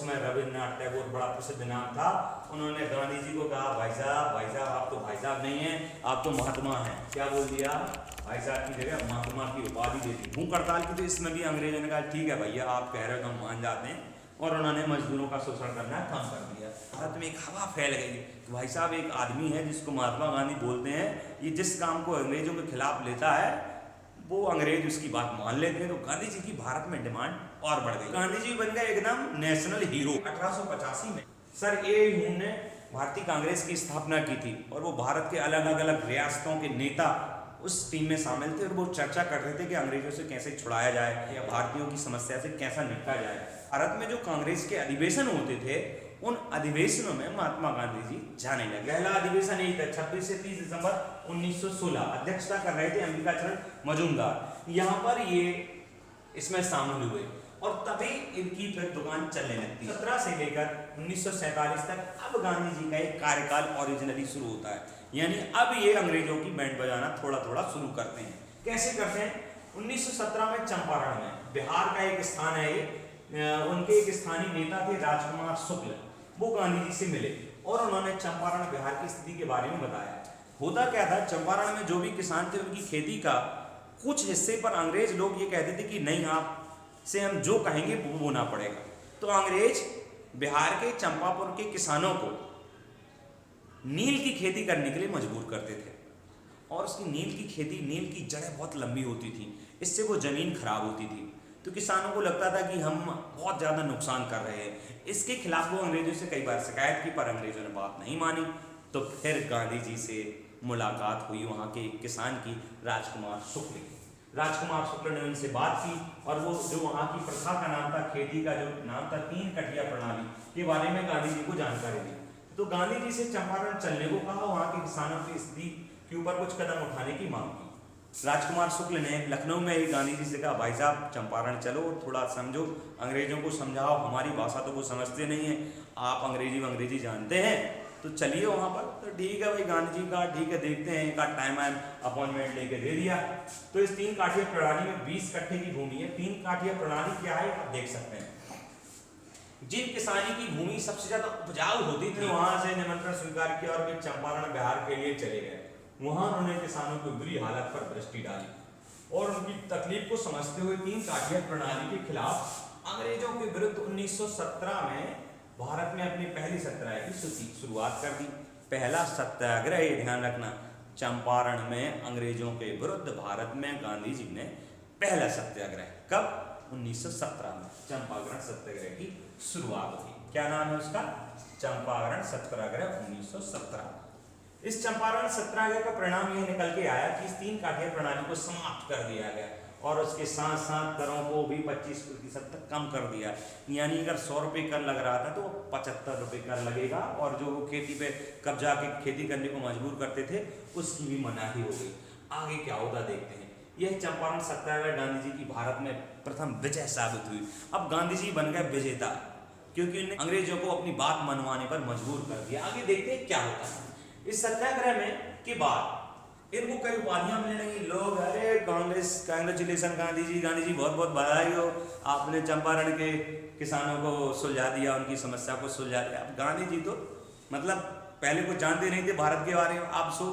समय रविन्द्रनाथ टैगोर बड़ा प्रसिद्ध नाम था। उन्होंने गांधी जी को कहा भाई साहब आप तो भाई साहब नहीं हैं, आप तो महात्मा हैं। क्या बोल दिया? भाई साहब की जगह महात्मा की उपाधि दे दी। भूख हड़ताल की तो इसमें भी अंग्रेजों ने कहा ठीक है भैया आप कह रहे हो तो हम मान जाते हैं, और उन्होंने मजदूरों का शोषण करना कम कर दिया। भारत में एक हवा फैल गई कि भाई साहब एक आदमी है जिसको महात्मा गांधी बोलते हैं, ये जिस काम को अंग्रेजों के खिलाफ लेता है वो अंग्रेज उसकी बात मान लेते हैं। तो गांधी जी की भारत में डिमांड और बढ़ गई। गांधी जी बन गए एकदम नेशनल हीरो। 1885 में सर ए ह्यूम ने भारतीय कांग्रेस की स्थापना की थी, और वो भारत के अलग अलग रियासतों के नेता उस टीम में शामिल थे, और वो चर्चा कर रहे थे कि अंग्रेजों से कैसे छुड़ाया जाए या भारतीयों की समस्या से कैसा निपटा जाए। भारत में जो कांग्रेस के अधिवेशन होते थे उन अधिवेशनों में महात्मा गांधी जी जाने लगे। पहला अधिवेशन यही था 26 से 30 दिसंबर 1916। अध्यक्षता कर रहे थे अंबिकाचरण मजूमदार। यहाँ पर ये इसमें शामिल हुए और तभी इनकी फिर दुकान चलने लगती। 17 से लेकर 1947 तक अब गांधी जी का एक कार्यकाल ओरिजिनली शुरू होता है, यानी अब ये अंग्रेजों की बैंड बजाना थोड़ा थोड़ा शुरू करते हैं। कैसे करते हैं? 1917 में चंपारण में बिहार का एक स्थान है ये, उनके एक स्थानीय नेता थे राजकुमार शुक्ल, वो गांधी जी से मिले और उन्होंने चंपारण बिहार की स्थिति के बारे में बताया। होता क्या था, चंपारण में जो भी किसान थे उनकी खेती का कुछ हिस्से पर अंग्रेज लोग ये कहते थे कि नहीं आप से हम जो कहेंगे वो बोना पड़ेगा। तो अंग्रेज बिहार के चंपापुर के किसानों को नील की खेती करने के लिए मजबूर करते थे, और उसकी नील की खेती, नील की जड़ें बहुत लंबी होती थी, इससे वो जमीन खराब होती थी। तो किसानों को लगता था कि हम बहुत ज़्यादा नुकसान कर रहे हैं। इसके खिलाफ वो अंग्रेजों से कई बार शिकायत की, पर अंग्रेजों ने बात नहीं मानी। तो फिर गांधी जी से मुलाकात हुई वहाँ के एक किसान की, राजकुमार शुक्ल की। राजकुमार शुक्ल ने उनसे बात की, और वो जो वहाँ की प्रथा का नाम था, खेती का जो नाम था 3 कटिया प्रणाली के बारे में गांधी जी को जानकारी दी। तो गांधी जी से चंपारण चलने को कहा, वहाँ के किसानों की स्थिति के ऊपर कुछ कदम उठाने की मांग की। राजकुमार शुक्ल ने लखनऊ में ही गांधी जी से कहा भाई साहब चंपारण चलो, थोड़ा समझो, अंग्रेजों को समझाओ, हमारी भाषा तो वो समझते नहीं है, आप अंग्रेजी जानते हैं, तो चलिए वहाँ पर। तो ठीक है भाई, गांधी जी का ठीक है देखते हैं, एक टाइम अपॉइंटमेंट लेके दे दिया। तो इस 3 काठिया प्रणाली में 20 कट्ठे की भूमि है। 3 काठिया प्रणाली क्या है आप देख सकते हैं। जिन किसानी की भूमि सबसे ज्यादा उपजाऊ होती थी वहां से निमंत्रण स्वीकार किया और वे चंपारण बिहार के लिए चले गए। वहां उन्होंने किसानों की बुरी हालत पर दृष्टि डाली और उनकी तकलीफ को समझते हुए 3 काठिया प्रणाली के खिलाफ अंग्रेजों के विरुद्ध 1917 में भारत में अपनी पहली सत्याग्रह की शुरुआत कर दी। पहला सत्याग्रह, ध्यान रखना, चंपारण में अंग्रेजों के विरुद्ध भारत में गांधी जी ने पहला सत्याग्रह, कब? 1917 में चंपारण सत्याग्रह की शुरुआत हुई। क्या नाम है उसका? चंपारण सत्याग्रह 1917। इस चंपारण सत्याग्रह का परिणाम यह निकल के आया कि इस 3 काठिया प्रणाली को समाप्त कर दिया गया और उसके साथ साथ करों को भी 25% तक कम कर दिया। यानी अगर 100 रुपये कर लग रहा था तो 75 रुपये कर लगेगा, और जो खेती पे कब्जा के खेती करने को मजबूर करते थे उसकी भी मनाही हो गई। आगे क्या होता देखते हैं। यह चंपारण सत्याग्रह गांधी जी की भारत में प्रथम विजय साबित हुई। अब गांधी जी बन गए विजेता, क्योंकि उन्हें अंग्रेजों को अपनी बात मनवाने पर मजबूर कर दिया। आगे देखते हैं क्या होता है। इस सत्याग्रह में के बाद इनको कई उपाधियां मिलने लगी। लोग अरे कांग्रेचुलेसन गांधी जी बहुत बहुत बधाई हो, आपने चंपारण के किसानों को सुलझा दिया, उनकी समस्या को सुलझा दिया। अब गांधी जी तो मतलब पहले कुछ जानते नहीं थे भारत के बारे में, अब सो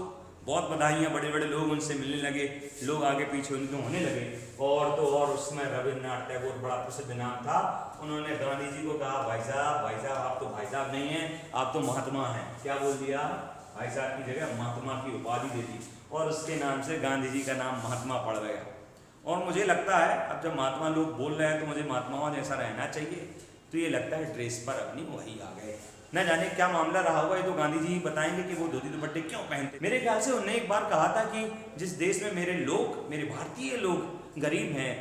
बहुत बधाइयाँ, बड़े बड़े लोग उनसे मिलने लगे, लोग आगे पीछे उनके होने लगे। और तो और उसमें रविन्द्रनाथ टैगोर बड़ा प्रसिद्ध नाम था। उन्होंने गांधी जी को कहा भाई साहब आप तो भाई साहब नहीं हैं, आप तो महात्मा हैं। क्या बोल दिया? भाई साहब की जगह महात्मा की उपाधि दे दी, और उसके नाम से गांधी जी का नाम महात्मा पड़ गया। और मुझे लगता है अब जब महात्मा लोग बोल रहे हैं तो मुझे महात्माओं जैसा रहना चाहिए। तो ये लगता है ड्रेस पर अपनी वही आ गए। न जाने क्या मामला रहा होगा, ये तो गांधी जी बताएंगे कि वो धोती दुपट्टे क्यों पहनते। मेरे ख्याल से उन्होंने एक बार कहा था कि जिस देश में मेरे भारतीय लोग गरीब हैं,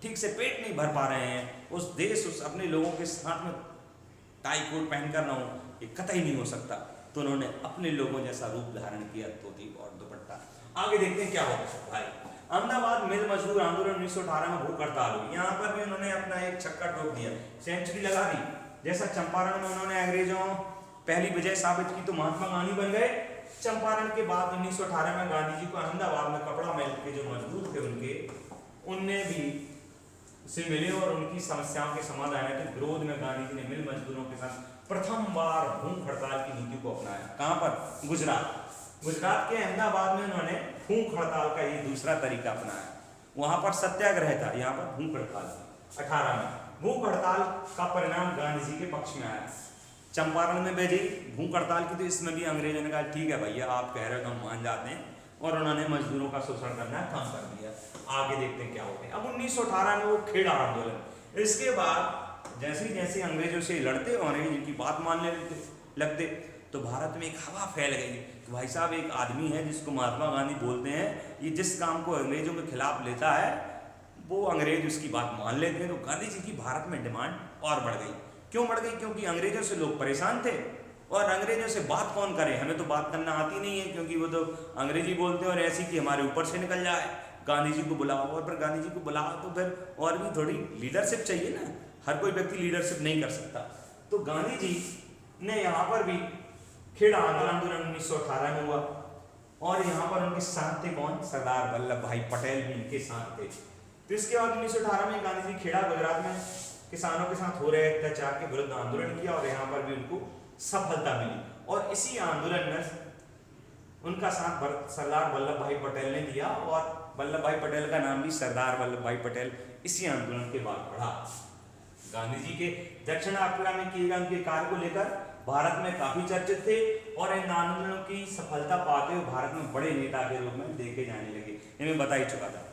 ठीक से पेट नहीं भर पा रहे हैं, उस देश उस अपने लोगों के साथ में टाई कोट पहनकर ना हो, ये कतई नहीं हो सकता। तो उन्होंने अपने लोगों जैसा रूप धारण किया, धोती और दुपट्टा। आगे देखते हैं क्या होगा भाई। अहमदाबाद मिल मजदूर आंदोलन 1918 में भूख हड़ताल हुई। यहाँ पर भी उन्होंने अपना एक छक्का ठोक दिया, सेंचुरी लगा दी। जैसा चंपारण में उन्होंने अंग्रेजों पहली विजय साबित की तो महात्मा गांधी बन गए। चंपारण के बाद 1918 में गांधी जी को अहमदाबाद में कपड़ा मिल के जो मजदूर थे उनने भी से मिले और उनकी समस्याओं के समाधान के विरोध में गांधी जी ने मिल मजदूरों के साथ प्रथम बार भूख हड़ताल की नीति को अपनाया। कहां पर? गुजरात के अहमदाबाद में उन्होंने भूख हड़ताल का ये दूसरा तरीका अपनाया। वहां पर सत्याग्रह था, यहाँ पर भूख हड़ताल थी। 18 में भूख हड़ताल का परिणाम गांधी जी के पक्ष में आया। चंपारण में भेजी भूख हड़ताल की, तो इसमें भी अंग्रेजों ने कहा ठीक है भैया आप कह रहे हो तो हम मान जाते हैं, और उन्होंने मजदूरों का शोषण करना कम कर दिया। आगे देखते हैं क्या होते हैं। अब 1918 में वो खेड़ा आंदोलन, इसके बाद जैसे जैसे अंग्रेजों से लड़ते और इनकी बात मानने लगते तो भारत में एक हवा फैल गई कि भाई साहब एक आदमी है जिसको महात्मा गांधी बोलते हैं, ये जिस काम को अंग्रेजों के खिलाफ लेता है वो अंग्रेज उसकी बात मान लेते हैं। तो गांधी जी की भारत में डिमांड और बढ़ गई। क्यों बढ़ गई? क्योंकि अंग्रेजों से लोग परेशान थे, और अंग्रेजों से बात कौन करे, हमें तो बात करना आती नहीं है, क्योंकि वो तो अंग्रेजी बोलते हैं और ऐसी कि हमारे ऊपर से निकल जाए। गांधी जी को बुलाओ, और फिर गांधी जी को बुलाओ तो फिर और भी थोड़ी लीडरशिप चाहिए ना, हर कोई व्यक्ति लीडरशिप नहीं कर सकता। तो गांधी जी ने यहाँ पर भी खेड़ा आंदोलन 1918 में हुआ, और यहाँ पर उनके साथ थे कौन? सरदार वल्लभ भाई पटेल भी इनके साथ थे। तो इसके बाद 1918 में गांधी जी खेड़ा गुजरात में किसानों के साथ हो रहे अत्याचार के विरुद्ध आंदोलन किया, और यहाँ पर भी उनको सफलता मिली। और इसी आंदोलन में उनका साथ सरदार वल्लभ भाई पटेल ने दिया, और वल्लभ भाई पटेल का नाम भी सरदार वल्लभ भाई पटेल इसी आंदोलन के बाद बढ़ा। गांधी जी के दक्षिण अफ्रीका में किए गए उनके कार्य को लेकर भारत में काफी चर्चित थे, और इन आंदोलनों की सफलता पाते हुए भारत में बड़े नेता के रूप में देखे जाने लगे। ये मैं बता ही चुका था।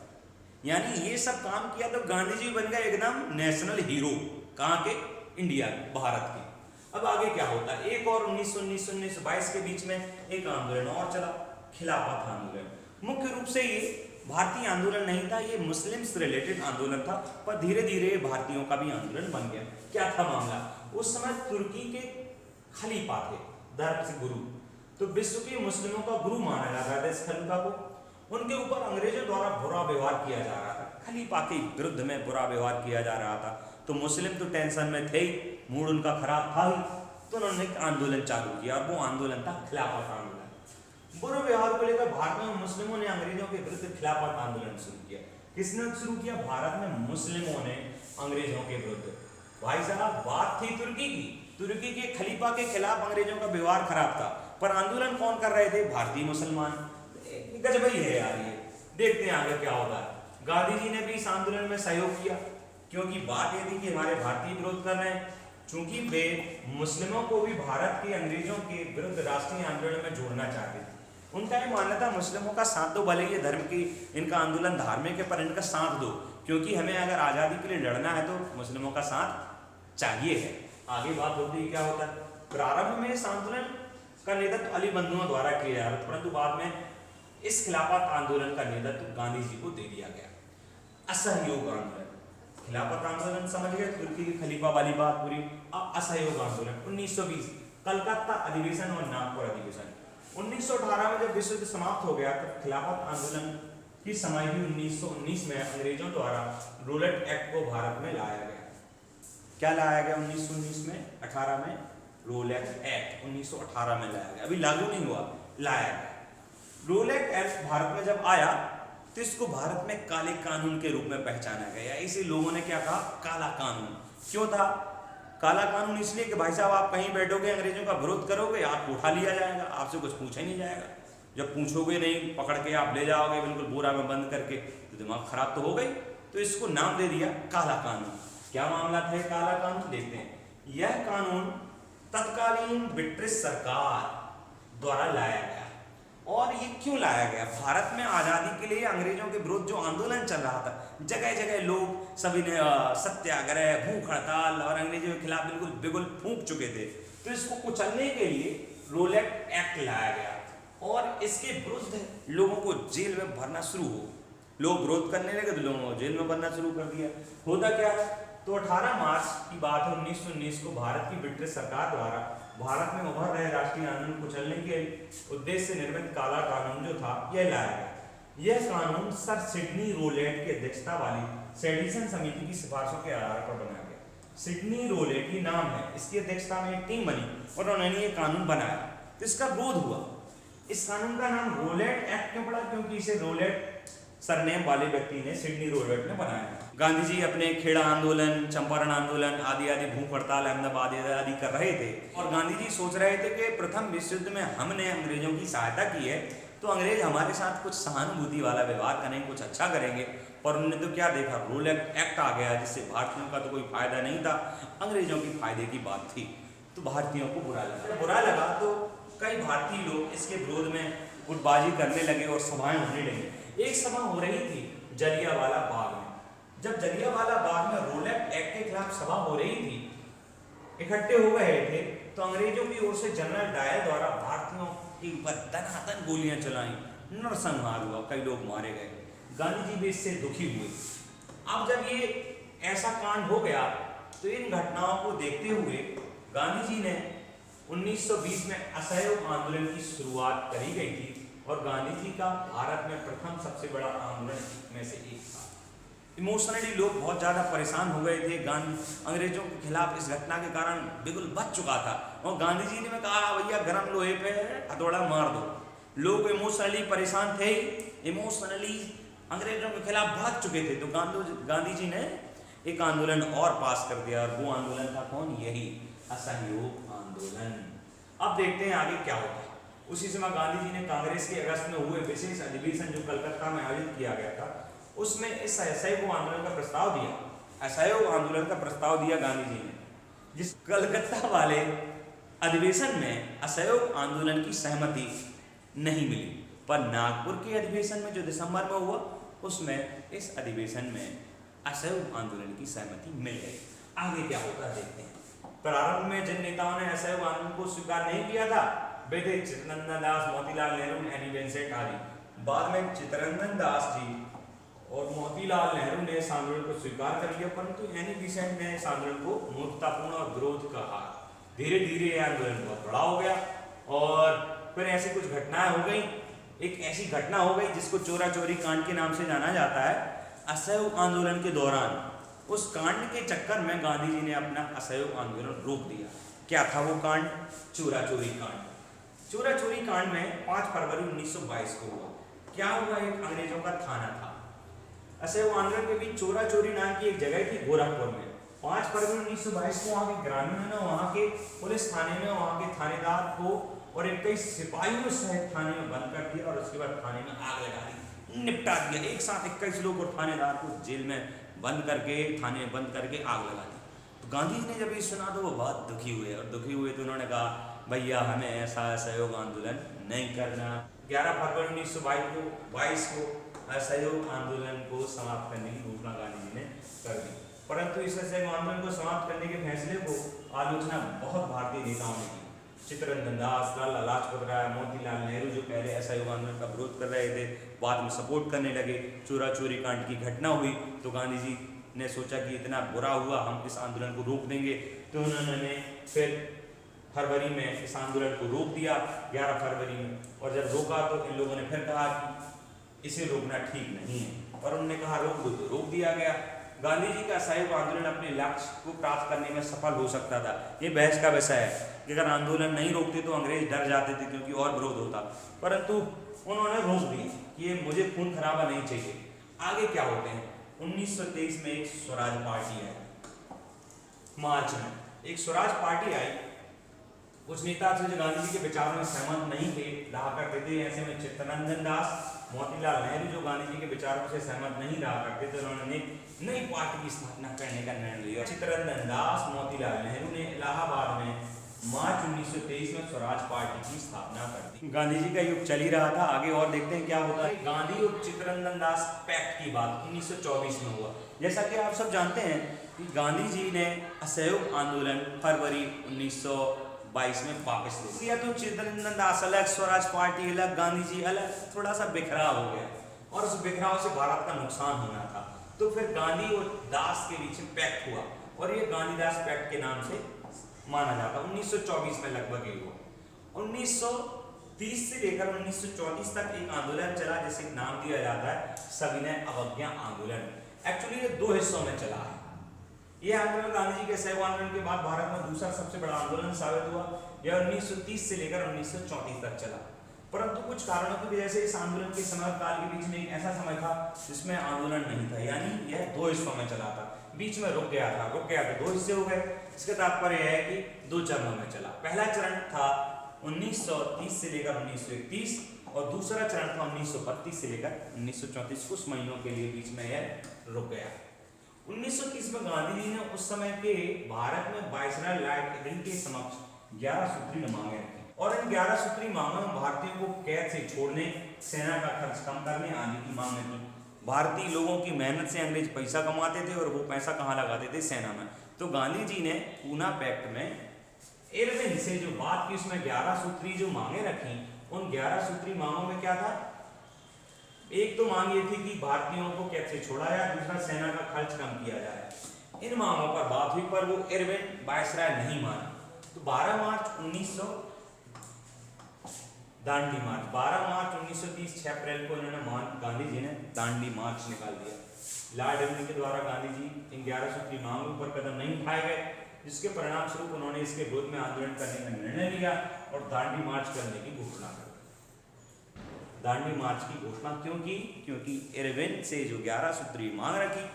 यानी ये सब काम किया तो गांधी जी बन गए एकदम नेशनल हीरो। कहाँ के? इंडिया के, भारत के। अब आगे क्या होता है? एक और 1919-1922 के बीच में एक आंदोलन और चला, खिलाफत आंदोलन। मुख्य रूप से ये भारतीय आंदोलन नहीं था, ये मुस्लिम से रिलेटेड आंदोलन था, पर धीरे धीरे भारतीयों का भी आंदोलन बन गया। क्या था मामला? उस समय तुर्की के खलीफा थे, धर्म से गुरु, तो विश्व के मुस्लिमों का गुरु माना जाता था इस खलीफा को। उनके ऊपर अंग्रेजों द्वारा बुरा व्यवहार किया जा रहा था, खलीफा के विरुद्ध में बुरा व्यवहार किया जा रहा था। तो मुस्लिम तो टेंशन में थे ही, मूड उनका खराब था ही, तो उन्होंने एक आंदोलन चालू किया, और वो आंदोलन था खिलाफत आंदोलन। बुरे व्यवहार को लेकर भारत में मुस्लिमों ने अंग्रेजों के विरुद्ध खिलाफत आंदोलन शुरू किया। किसने शुरू किया? भारत में मुस्लिमों ने अंग्रेजों के विरुद्ध। भाई साहब बात थी तुर्की की, तुर्की के खलीफा के खिलाफ अंग्रेजों का व्यवहार खराब था, पर आंदोलन कौन कर रहे थे? भारतीय मुसलमान। गजब ही है यार ये। देखते हैं आगे क्या होता है। गांधी जी ने भी इस आंदोलन में सहयोग किया, क्योंकि बात ये थी कि हमारे भारतीय विरोध कर रहे हैं, चूंकि वे मुस्लिमों को भी भारत के अंग्रेजों के विरुद्ध राष्ट्रीय आंदोलन में जोड़ना चाहते थे। उनका ये मानना था मुस्लिमों का साथ दो, भले ये धर्म की इनका आंदोलन धार्मिक है, पर इनका साथ दो, क्योंकि हमें अगर आज़ादी के लिए लड़ना है तो मुस्लिमों का साथ चाहिए है। आगे बात होती है क्या होता है। प्रारंभ में इस आंदोलन का नेतृत्व अली बंधुओं द्वारा किया जा रहा था, परंतु बाद में इस खिलाफत आंदोलन का नेतृत्व गांधी जी को दे दिया गया। असहयोग आंदोलन, खिलाफत आंदोलन समझ गए, तुर्की के खलीफा वाली बात पूरी। अब असहयोग आंदोलन 1920 कलकत्ता अधिवेशन और नागपुर अधिवेशन। 1918 में जब विश्व युद्ध समाप्त हो गया तो खिलाफत आंदोलन की समाप्ति 1919 में अंग्रेजों द्वारा रूलेट एक्ट को भारत में लाया गया। क्या लाया गया 1919 में? 18 में रूलेट एक्ट 1918 में लाया गया, अभी लागू नहीं हुआ, लाया गया। रूलेट एक्ट भारत में जब आया तो इसको भारत में काले कानून के रूप में पहचाना गया। इसे लोगों ने क्या कहा? काला कानून। क्यों था काला कानून? इसलिए कि भाई साहब आप कहीं बैठोगे, अंग्रेजों का विरोध करोगे, आपको उठा लिया जाएगा, आपसे कुछ पूछा ही नहीं जाएगा। जब पूछोगे नहीं, पकड़ के आप ले जाओगे बिल्कुल बोरा में बंद करके, तो दिमाग खराब तो हो गई। तो इसको नाम दे दिया काला कानून। क्या मामला था काला कानून? देखते हैं। यह कानून तत्कालीन ब्रिटिश सरकार द्वारा लाया गया। और ये क्यों लाया गया? भारत में आज़ादी के लिए अंग्रेजों के विरुद्ध जो आंदोलन चल रहा था, जगह जगह लोग सभी ने सत्याग्रह, भूख हड़ताल और अंग्रेजों के खिलाफ बिल्कुल बिगुल फूंक चुके थे। तो इसको कुचलने के लिए रूलेट एक्ट लाया गया, और इसके विरुद्ध लोगों को जेल में भरना शुरू हो। लोग विरोध करने लगे तो लोगों को जेल में भरना शुरू कर दिया। होता क्या है? तो 18 मार्च की बात है 1919 को भारत की ब्रिटिश सरकार द्वारा भारत में उभर रहे राष्ट्रीय आंदोलन को कुचलने के उद्देश्य से निर्मित काला कानून जो था यह लाया गया। यह कानून सर सिडनी रूलेट की अध्यक्षता वाली सेडिशन समिति की सिफारिशों के आधार पर बनाया गया। सिडनी रूलेट ही नाम है, इसकी अध्यक्षता में एक टीम बनी और उन्होंने ये कानून बनाया। तो इसका विरोध हुआ। इस कानून का नाम रूलेट एक्ट क्यों पड़ा? क्योंकि इसे रूलेट सरनेम वाले व्यक्ति ने, सिडनी रूलेट ने बनाया। गांधी जी अपने खेड़ा आंदोलन, चंपारण आंदोलन आदि आदि, भूख हड़ताल, अहमदाबाद आदि कर रहे थे और गांधी जी सोच रहे थे कि प्रथम विश्व युद्ध में हमने अंग्रेजों की सहायता की है तो अंग्रेज हमारे साथ कुछ सहानुभूति वाला व्यवहार करेंगे, कुछ अच्छा करेंगे। पर उन्होंने तो क्या देखा, रूल एक्ट आ गया जिससे भारतीयों का तो कोई फायदा नहीं था, अंग्रेजों की फायदे की बात थी। तो भारतीयों को बुरा लगा तो कई भारतीय लोग इसके विरोध में गुटबाजी करने लगे और सभाएं होने लगी। एक सभा हो रही थी जलियांवाला बाग में। जब जलियांवाला बाग में रूल एक्ट के खिलाफ सभा हो रही थी, इकट्ठे हो गए थे, तो अंग्रेजों की ओर से जनरल डायर द्वारा भारतीयों के ऊपर धनाधन गोलियां चलाई, नरसंहार हुआ, कई लोग मारे गए। गांधी जी भी इससे दुखी हुए। अब जब ये ऐसा कांड हो गया तो इन घटनाओं को देखते हुए गांधी जी ने 1920 में असहयोग आंदोलन की शुरुआत करी गई थी और गांधी जी का भारत में प्रथम सबसे बड़ा आंदोलन में से एक था। इमोशनली लोग बहुत ज़्यादा परेशान हो गए थे। अंग्रेजों के खिलाफ इस घटना के कारण बिल्कुल बच चुका था और गांधी जी ने कहा भैया गर्म लोहे पे हथौड़ा मार दो। लोग इमोशनली परेशान थे, इमोशनली अंग्रेजों के खिलाफ भाग चुके थे। तो गांधी जी ने एक आंदोलन और पास कर दिया और वो आंदोलन था कौन, यही असहयोग आंदोलन। अब देखते हैं आगे क्या होता है। उसी समय गांधी जी ने कांग्रेस के अगस्त में हुए विशेष अधिवेशन जो कलकत्ता में आयोजित किया गया था, उसमें इस असहयोग आंदोलन का प्रस्ताव दिया। असहयोग आंदोलन का प्रस्ताव दिया गांधी जी ने, जिस कलकत्ता वाले अधिवेशन में असहयोग आंदोलन की सहमति नहीं मिली, पर नागपुर के अधिवेशन में जो दिसंबर में हुआ उसमें इस अधिवेशन में असहयोग आंदोलन की सहमति मिल गई। आगे क्या होता देखते हैं। प्रारंभ में जिन नेताओं ने असहयोग आंदोलन को स्वीकार नहीं किया था वे थे चित्तरंजन दास, मोतीलाल नेहरू, एनी बेसेंट आदि। बाद में चित्तरंजन दास जी और मोतीलाल नेहरू ने इस आंदोलन को स्वीकार कर लिया, परंतु एनी बेसेंट ने इस आंदोलन को मूर्खतापूर्ण और विरोध कहा। धीरे धीरे यह आंदोलन बहुत बड़ा हो गया और फिर ऐसी कुछ घटनाएं हो गई। एक ऐसी घटना हो गई जिसको चोरा चोरी कांड के नाम से जाना जाता है। असहयोग आंदोलन के दौरान उस कांड के चक्कर में गांधी जी ने अपना असहयोग आंदोलन रोक दिया। क्या था वो कांड? चोरा चोरी कांड। चोरा चोरी कांड में 5 फरवरी 1922 को हुआ। क्या हुआ, एक अंग्रेजों का थाना था। असहयोग आंदोलन के बीच चोरा चोरी नाम की एक जगह थी गोरखपुर में। 5 फरवरी 1922 को वहाँ के ग्रामीणों ने वहाँ के पुलिस थाने में वहाँ के थानेदार को और 21 सिपाहियों सहित थाने में बंद कर दिया और उसके बाद थाने में आग लगा दी, निपटा दिया। एक साथ 21 लोग और थानेदार को जेल में बंद करके, थाने में बंद करके आग लगा दी। तो गांधी जी ने जब ये सुना तो वो बहुत दुखी हुए और दुखी हुए तो उन्होंने कहा भैया हमें ऐसा असहयोग आंदोलन नहीं करना। 11 फरवरी 1922 को असहयोग आंदोलन को समाप्त करने की घोषणा गांधी जी ने कर दी। परंतु इस असहयोग आंदोलन को समाप्त करने के फैसले को आलोचना बहुत भारतीय नेताओं ने की। चित्तरंजन दास, लाला लाजपत राय, मोतीलाल नेहरू जो पहले असहयोग आंदोलन का विरोध कर रहे थे बाद में सपोर्ट करने लगे। चोरा चोरी कांड की घटना हुई तो गांधी जी ने सोचा कि इतना बुरा हुआ, हम इस आंदोलन को रोक देंगे। तो उन्होंने फिर फरवरी में इस आंदोलन को रोक दिया, 11 फरवरी में। और जब रोका तो इन लोगों ने फिर कहा कि इसे रोकना ठीक नहीं है और उन्होंने कहा रोक दो, तो रोक दिया गया। गांधी जी का असहयोग आंदोलन अपने लक्ष्य को प्राप्त करने में सफल हो सकता था। ये बहस का विषय है कि अगर आंदोलन नहीं रोकते तो अंग्रेज डर जाते थे क्योंकि और विरोध होता, परंतु उन्होंने रोक दिया कि ये मुझे खून खराबा नहीं चाहिए। आगे क्या होते हैं, 1923 में एक स्वराज पार्टी आई। मार्च में एक स्वराज पार्टी आई। कुछ नेता थे जो गांधी जी के विचारों में सहमत नहीं थे, रहा करते थे। ऐसे में चित्तरंजन दास, मोतीलाल नेहरू जो गांधी जी के विचारों से सहमत नहीं रहा करते थे, उन्होंने नई पार्टी की स्थापना करने का निर्णय लिया। चित्तरंजन दास, मोतीलाल नेहरू ने इलाहाबाद में मार्च 1923 में स्वराज पार्टी की स्थापना कर दी। गांधी जी का युग चल ही रहा था, आगे और देखते हैं क्या होता है। गांधी और चित्तरंजन दास पैक्ट की बात 1924 में हुआ। जैसा कि आप सब जानते हैं कि गांधी जी ने असहयोग आंदोलन फरवरी 1922 में वापस ले लिया। तो चित्तरंजन दास अलग, स्वराज पार्टी अलग, गांधी जी अलग, थोड़ा सा बिखराव हो गया और उस बिखराव से भारत का नुकसान होना था। तो फिर गांधी और दास के बीच में पैक्ट हुआ और ये गांधी दास पैक्ट के नाम से माना जाता। 1924 में लगभग ये हुआ। 1930 से लेकर 1934 तक एक आंदोलन चला जिसे नाम दिया जाता है सविनय अवज्ञा आंदोलन। एक्चुअली ये 2 हिस्सों में चला है। यह आंदोलन गांधी जी के असहयोग आंदोलन के बाद भारत में दूसरा सबसे बड़ा आंदोलन साबित हुआ। यह 1930 से लेकर 1934 तक चला। परंतु कुछ कारणों की वजह से इस आंदोलन के समय काल के बीच में एक ऐसा समय था जिसमें आंदोलन नहीं था, यानी यह 2 हिस्सों में चला था, बीच में रुक गया तो 2 हिस्से हो गए। इसका तात्पर्य है कि 2 चरणों में चला। पहला चरण था 1930 से लेकर 1931 और दूसरा चरण था 1932 से लेकर 1934, कुछ महीनों के लिए बीच में यह रुक गया। 1930 में गांधी जी ने उस समय के भारत में वायसराय लॉर्ड इरविन के समक्ष 11 सूत्री मांगे रखी और इन 11 सूत्री मांगों में भारतीयों को कैद से छोड़ने, सेना का खर्च कम करने आदि की मांग थी। भारतीय लोगों की मेहनत से अंग्रेज पैसा कमाते थे और वो पैसा कहाँ लगाते थे? सेना में। तो गांधी जी ने पूना पैक्ट में इरविन से जो बात की, उसमें 11 सूत्री जो मांगे रखी, उन 11 सूत्री मांगों में क्या था? एक तो मांग ये थी कि भारतीयों को कैद से छोड़ा जाए, दूसरा सेना का खर्च कम किया जाए। इन मांगों पर बात हुई पर वो इरविन वायसराय नहीं माना। तो 12 मार्च 1930 6 अप्रैल को गांधी जी ने दांडी मार्च निकाल दिया। लॉर्ड इरविन के द्वारा गांधी जी इन 11 सूत्री मांगों पर कदम नहीं उठाए गए, जिसके परिणाम स्वरूप उन्होंने इसके विरोध में आंदोलन करने का निर्णय लिया और दांडी मार्च करने की घोषणा कर दी। दांडी मार्च की घोषणा क्यों की? क्योंकि इरविन से जो 11 सूत्री मांग रखी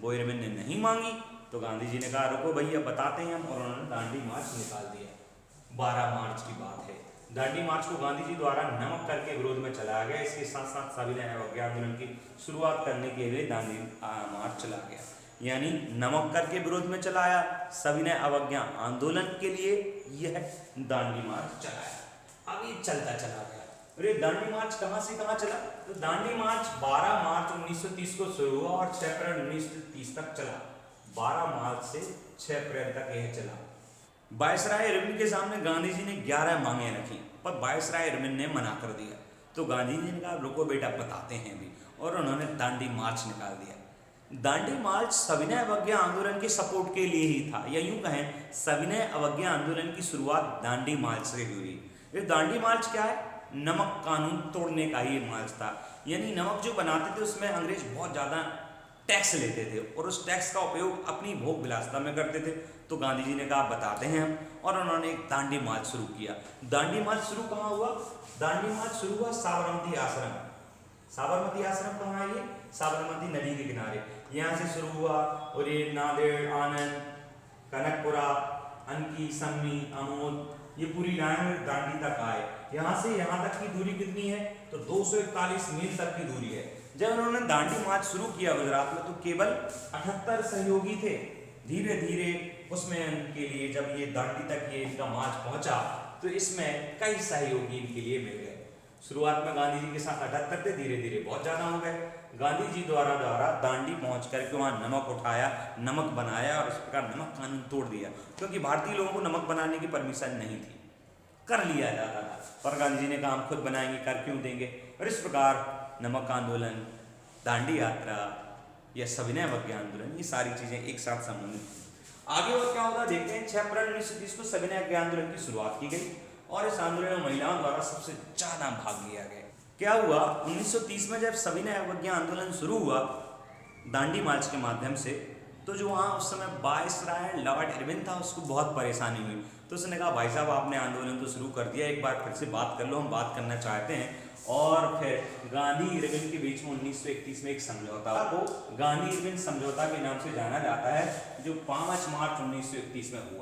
वो इरविन ने नहीं मांगी। तो गांधी जी ने कहा रुको भैया बताते हैं हम, और उन्होंने दांडी मार्च निकाल दिया। 12 मार्च की बात है। दांडी मार्च को गांधी जी द्वारा नमक कर के विरोध में चलाया गया। इसके साथ साथ सविनय अवज्ञा आंदोलन की शुरुआत करने के लिए दांडी मार्च चला गया, यानी नमक कर के विरोध में चलाया, सविनय अवज्ञा आंदोलन के लिए यह दांडी मार्च चलाया। अब ये चलता चला गया। और ये दांडी मार्च कहाँ से कहाँ चला? तो दांडी मार्च 12 मार्च 1930 को शुरू हुआ और 6 अप्रैल 1930 तक चला। 12 मार्च से 6 अप्रैल तक यह चला। वायसराय इरविन के सामने गांधी जी ने 11 मांगे रखी, पर वायसराय इरविन ने मना कर दिया। तो गांधी जी ने कहा रुको बेटा बताते हैं भी, और उन्होंने दांडी मार्च निकाल दिया। दांडी मार्च सविनय अवज्ञा आंदोलन के सपोर्ट के लिए ही था, या यूं कहें सविनय अवज्ञा आंदोलन की शुरुआत दांडी मार्च से हुई। ये दांडी मार्च क्या है? नमक कानून तोड़ने का ही मार्च था, यानी नमक जो बनाते थे उसमें अंग्रेज बहुत ज़्यादा टैक्स लेते थे और उस टैक्स का उपयोग अपनी भोग विलासिता में करते थे। तो गांधी जी ने कहा बताते हैं हम, और उन्होंने एक दांडी मार्च शुरू किया। दांडी मार्च शुरू कहाँ हुआ? दांडी मार्च शुरू हुआ साबरमती आश्रम। साबरमती आश्रम कहाँ है? ये साबरमती नदी के किनारे, यहाँ से शुरू हुआ और ये नांदेड़, आनंद, कनकपुरा, अनकी, सम्मी, अमोद, ये पूरी लाइन दांडी तक आए। यहाँ से यहाँ तक की दूरी कितनी है? तो 241 मील तक की दूरी है। जब उन्होंने दांडी मार्च शुरू किया गुजरात में, तो केवल 78 सहयोगी थे। धीरे धीरे उसमें उनके लिए जब ये दांडी तक ये इनका मार्च पहुंचा, तो इसमें कई सहयोगी इनके लिए मिल गए। शुरुआत में गांधी जी के साथ 78 थे, धीरे धीरे बहुत ज्यादा हो गए। गांधी जी द्वारा दांडी पहुंच करके वहां नमक उठाया, नमक बनाया और इस प्रकार नमक कानून तोड़ दिया, क्योंकि भारतीय लोगों को नमक बनाने की परमिशन नहीं थी, कर लिया जाता था। पर गांधी जी ने कहा हम खुद बनाएंगे, कर क्यों देंगे? और इस प्रकार नमक आंदोलन, दांडी यात्रा या सविनय अवज्ञा आंदोलन, ये सारी चीजें एक साथ संबंधित थी। आगे और क्या होता देखते हैं। 6 अप्रैल 1930 को सविनय अवज्ञा आंदोलन की शुरुआत की गई और इस आंदोलन में महिलाओं द्वारा सबसे ज्यादा भाग लिया गया। क्या हुआ? 1930 में जब सविनय अवज्ञा आंदोलन शुरू हुआ दांडी मार्च के माध्यम से, तो जो वहाँ उस समय वायसराय लॉर्ड इरविन था, उसको बहुत परेशानी हुई। तो उसने कहा भाई साहब आपने आंदोलन तो शुरू कर दिया, एक बार फिर से बात कर लो, हम बात करना चाहते हैं। और फिर गांधी इरविन के बीच में 1931 में एक समझौता को गांधी इरविन समझौता के नाम से जाना जाता है, जो 5 मार्च 1931 में हुआ।